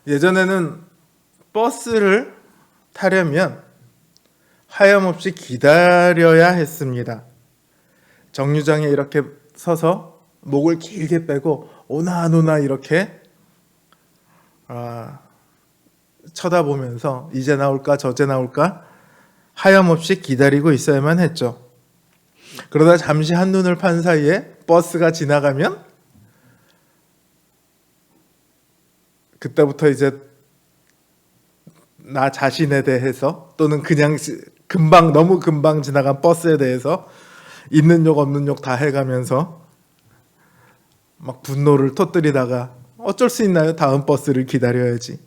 예전에는 버스를 타려면 하염없이 기다려야 했습니다. 정류장에 이렇게 서서 목을 길게 빼고 오나노나 이렇게 쳐다보면서 이제 나올까 저제 나올까 하염없이 기다리고 있어야만 했죠. 그러다 잠시 한눈을 판 사이에 버스가 지나가면 그때부터 이제 나 자신에 대해서 또는 그냥 너무 금방 지나간 버스에 대해서 있는 욕 없는 욕 다 해가면서 막 분노를 터뜨리다가 어쩔 수 있나요? 다음 버스를 기다려야지.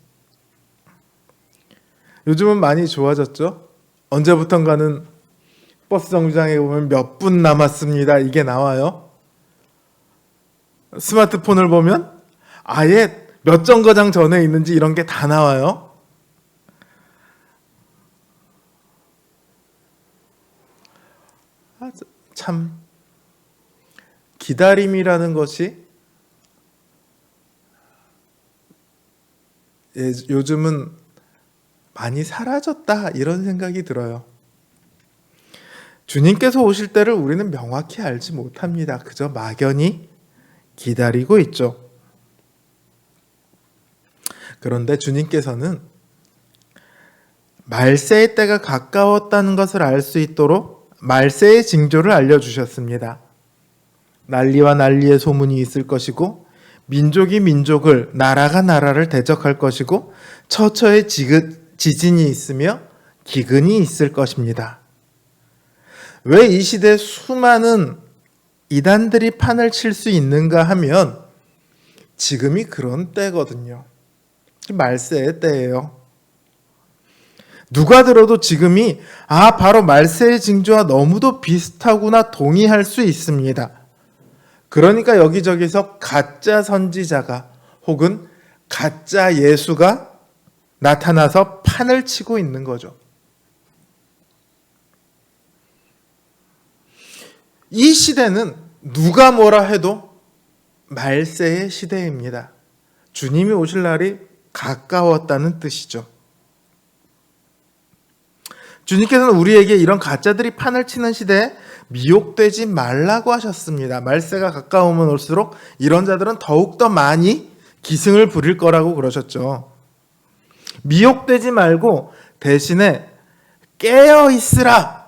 요즘은 많이 좋아졌죠. 언제부턴가는 버스 정류장에 보면 몇 분 남았습니다 이게 나와요. 스마트폰을 보면 아예 몇 정거장 전에 있는지 이런 게 다 나와요. 참 기다림이라는 것이 요즘은 많이 사라졌다 이런 생각이 들어요. 주님께서 오실 때를 우리는 명확히 알지 못합니다. 그저 막연히 기다리고 있죠. 그런데 주님께서는 말세의 때가 가까웠다는 것을 알 수 있도록 말세의 징조를 알려주셨습니다. 난리와 난리의 소문이 있을 것이고 민족이 민족을, 나라가 나라를 대적할 것이고 처처의 지진이 있으며 기근이 있을 것입니다. 왜 이 시대에 수많은 이단들이 판을 칠 수 있는가 하면 지금이 그런 때거든요. 말세의 때예요. 누가 들어도 지금이 바로 말세의 징조와 너무도 비슷하구나 동의할 수 있습니다. 그러니까 여기저기서 가짜 선지자가 혹은 가짜 예수가 나타나서 판을 치고 있는 거죠. 이 시대는 누가 뭐라 해도 말세의 시대입니다. 주님이 오실 날이 가까웠다는 뜻이죠. 주님께서는 우리에게 이런 가짜들이 판을 치는 시대에 미혹되지 말라고 하셨습니다. 말세가 가까우면 올수록 이런 자들은 더욱더 많이 기승을 부릴 거라고 그러셨죠. 미혹되지 말고 대신에 깨어 있으라.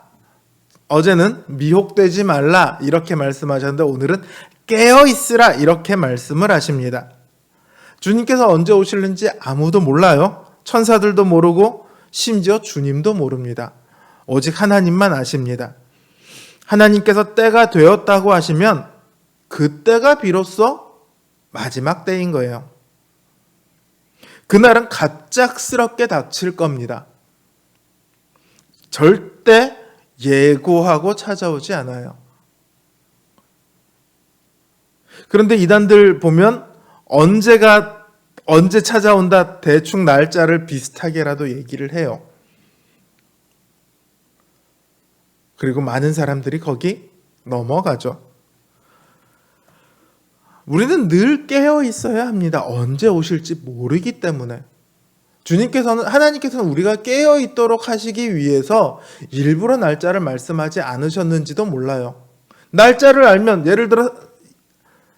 어제는 미혹되지 말라 이렇게 말씀하셨는데 오늘은 깨어 있으라 이렇게 말씀을 하십니다. 주님께서 언제 오실는지 아무도 몰라요. 천사들도 모르고 심지어 주님도 모릅니다. 오직 하나님만 아십니다. 하나님께서 때가 되었다고 하시면 그 때가 비로소 마지막 때인 거예요. 그날은 갑작스럽게 닥칠 겁니다. 절대 예고하고 찾아오지 않아요. 그런데 이단들 보면 언제 찾아온다 대충 날짜를 비슷하게라도 얘기를 해요. 그리고 많은 사람들이 거기 넘어가죠. 우리는 늘 깨어 있어야 합니다. 언제 오실지 모르기 때문에. 하나님께서는 우리가 깨어 있도록 하시기 위해서 일부러 날짜를 말씀하지 않으셨는지도 몰라요. 날짜를 알면 예를 들어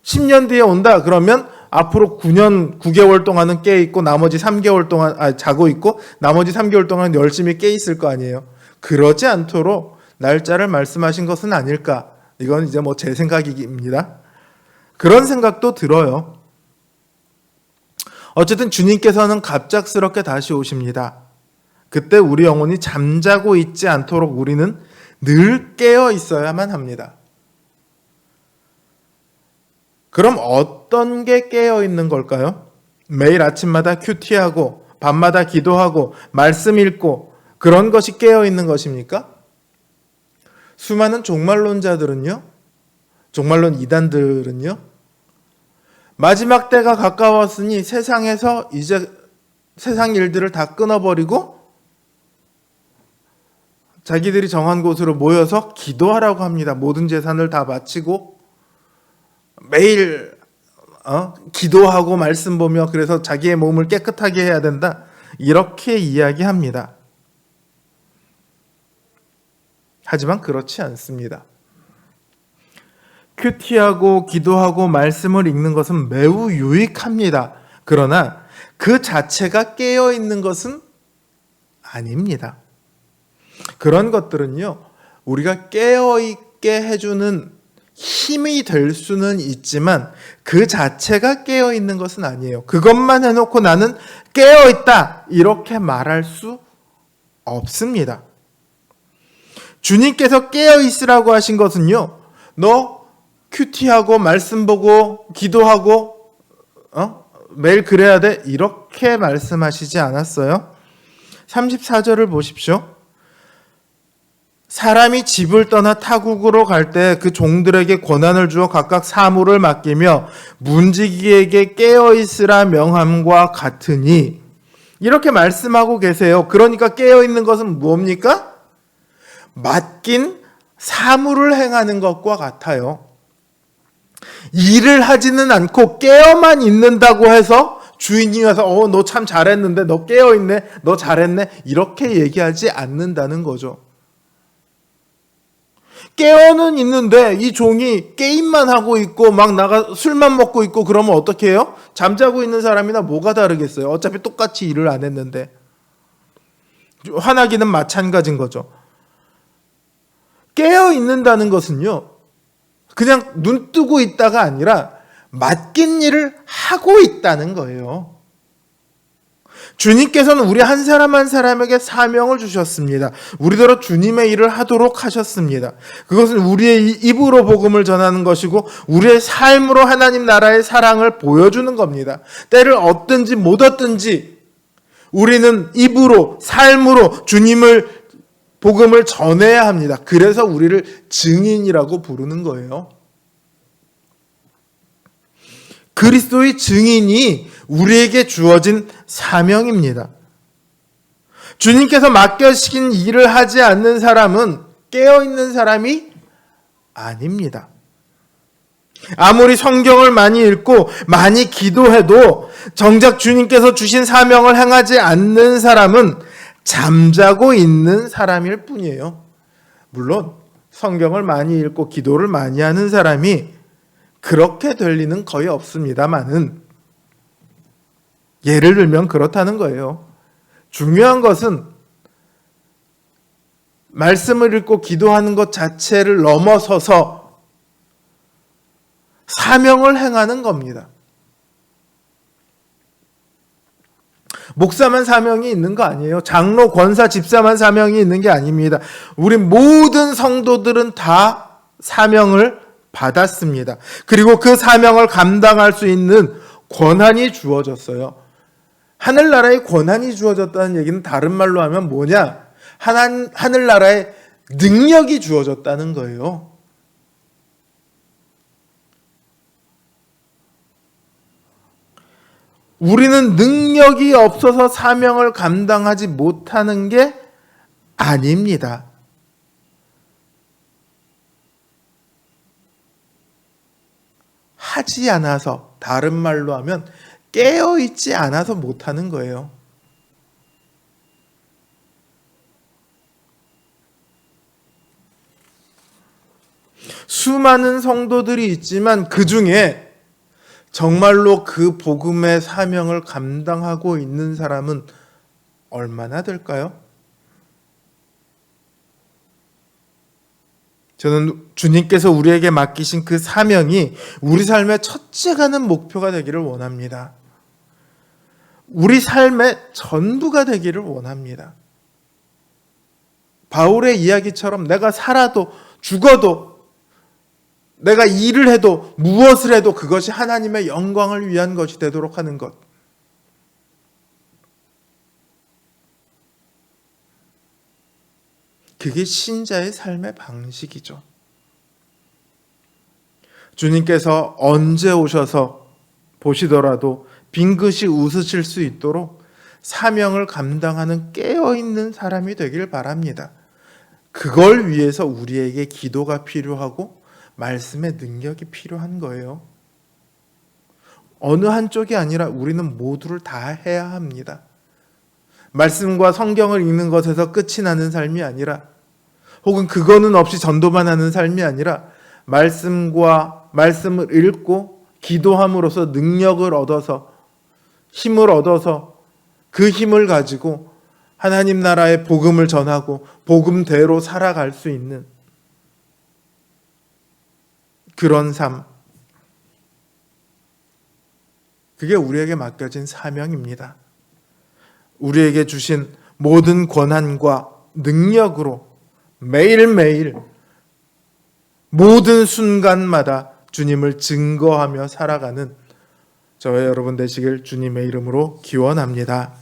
10년 뒤에 온다 그러면 앞으로 9개월 동안은 깨어 있고 나머지 3개월 동안 자고 있고 나머지 3개월 동안 열심히 깨어 있을 거 아니에요. 그러지 않도록 날짜를 말씀하신 것은 아닐까. 이건 이제 제 생각입니다. 그런 생각도 들어요. 어쨌든 주님께서는 갑작스럽게 다시 오십니다. 그때 우리 영혼이 잠자고 있지 않도록 우리는 늘 깨어 있어야만 합니다. 그럼 어떤 게 깨어 있는 걸까요? 매일 아침마다 큐티하고 밤마다 기도하고 말씀 읽고 그런 것이 깨어 있는 것입니까? 수많은 종말론자들은요? 종말론 이단들은요? 마지막 때가 가까웠으니 세상에서 이제 세상 일들을 다 끊어버리고 자기들이 정한 곳으로 모여서 기도하라고 합니다. 모든 재산을 다 바치고 매일 기도하고 말씀 보며 그래서 자기의 몸을 깨끗하게 해야 된다. 이렇게 이야기합니다. 하지만 그렇지 않습니다. 큐티하고 기도하고 말씀을 읽는 것은 매우 유익합니다. 그러나 그 자체가 깨어 있는 것은 아닙니다. 그런 것들은요, 우리가 깨어 있게 해주는 힘이 될 수는 있지만 그 자체가 깨어 있는 것은 아니에요. 그것만 해놓고 나는 깨어 있다 이렇게 말할 수 없습니다. 주님께서 깨어 있으라고 하신 것은요, 너 큐티하고 말씀 보고 기도하고 매일 그래야 돼 이렇게 말씀하시지 않았어요. 34절을 보십시오. 사람이 집을 떠나 타국으로 갈 때 그 종들에게 권한을 주어 각각 사물을 맡기며 문지기에게 깨어있으라 명함과 같으니 이렇게 말씀하고 계세요. 그러니까 깨어있는 것은 뭡니까? 맡긴 사물을 행하는 것과 같아요. 일을 하지는 않고 깨어만 있는다고 해서 주인이 와서 너 참 잘했는데 너 깨어있네 너 잘했네 이렇게 얘기하지 않는다는 거죠. 깨어는 있는데 이 종이 게임만 하고 있고 막 나가 술만 먹고 있고 그러면 어떻게 해요? 잠자고 있는 사람이나 뭐가 다르겠어요? 어차피 똑같이 일을 안 했는데. 화나기는 마찬가지인 거죠. 깨어 있는다는 것은요, 그냥 눈 뜨고 있다가 아니라 맡긴 일을 하고 있다는 거예요. 주님께서는 우리 한 사람 한 사람에게 사명을 주셨습니다. 우리더러 주님의 일을 하도록 하셨습니다. 그것은 우리의 입으로 복음을 전하는 것이고 우리의 삶으로 하나님 나라의 사랑을 보여주는 겁니다. 때를 얻든지 못 얻든지 우리는 입으로 삶으로 주님을 복음을 전해야 합니다. 그래서 우리를 증인이라고 부르는 거예요. 그리스도의 증인이 우리에게 주어진 사명입니다. 주님께서 맡겨주신 일을 하지 않는 사람은 깨어있는 사람이 아닙니다. 아무리 성경을 많이 읽고 많이 기도해도 정작 주님께서 주신 사명을 행하지 않는 사람은 잠자고 있는 사람일 뿐이에요. 물론 성경을 많이 읽고 기도를 많이 하는 사람이 그렇게 될 리는 거의 없습니다만은 예를 들면 그렇다는 거예요. 중요한 것은 말씀을 읽고 기도하는 것 자체를 넘어서서 사명을 행하는 겁니다. 목사만 사명이 있는 거 아니에요. 장로, 권사, 집사만 사명이 있는 게 아닙니다. 우리 모든 성도들은 다 사명을 받았습니다. 그리고 그 사명을 감당할 수 있는 권한이 주어졌어요. 하늘나라의 권한이 주어졌다는 얘기는 다른 말로 하면 뭐냐? 하늘나라의 능력이 주어졌다는 거예요. 우리는 능력이 없어서 사명을 감당하지 못하는 게 아닙니다. 하지 않아서, 다른 말로 하면 깨어있지 않아서 못하는 거예요. 수많은 성도들이 있지만 그 중에 정말로 그 복음의 사명을 감당하고 있는 사람은 얼마나 될까요? 저는 주님께서 우리에게 맡기신 그 사명이 우리 삶의 첫째 가는 목표가 되기를 원합니다. 우리 삶의 전부가 되기를 원합니다. 바울의 이야기처럼 내가 살아도 죽어도 내가 일을 해도 무엇을 해도 그것이 하나님의 영광을 위한 것이 되도록 하는 것. 그게 신자의 삶의 방식이죠. 주님께서 언제 오셔서 보시더라도 빙긋이 웃으실 수 있도록 사명을 감당하는 깨어있는 사람이 되길 바랍니다. 그걸 위해서 우리에게 기도가 필요하고 말씀의 능력이 필요한 거예요. 어느 한쪽이 아니라 우리는 모두를 다 해야 합니다. 말씀과 성경을 읽는 것에서 끝이 나는 삶이 아니라, 혹은 그거는 없이 전도만 하는 삶이 아니라, 말씀을 읽고 기도함으로써 능력을 얻어서, 힘을 얻어서 그 힘을 가지고 하나님 나라의 복음을 전하고 복음대로 살아갈 수 있는 그런 삶, 그게 우리에게 맡겨진 사명입니다. 우리에게 주신 모든 권한과 능력으로 매일매일 모든 순간마다 주님을 증거하며 살아가는 저와 여러분 되시길 주님의 이름으로 기원합니다.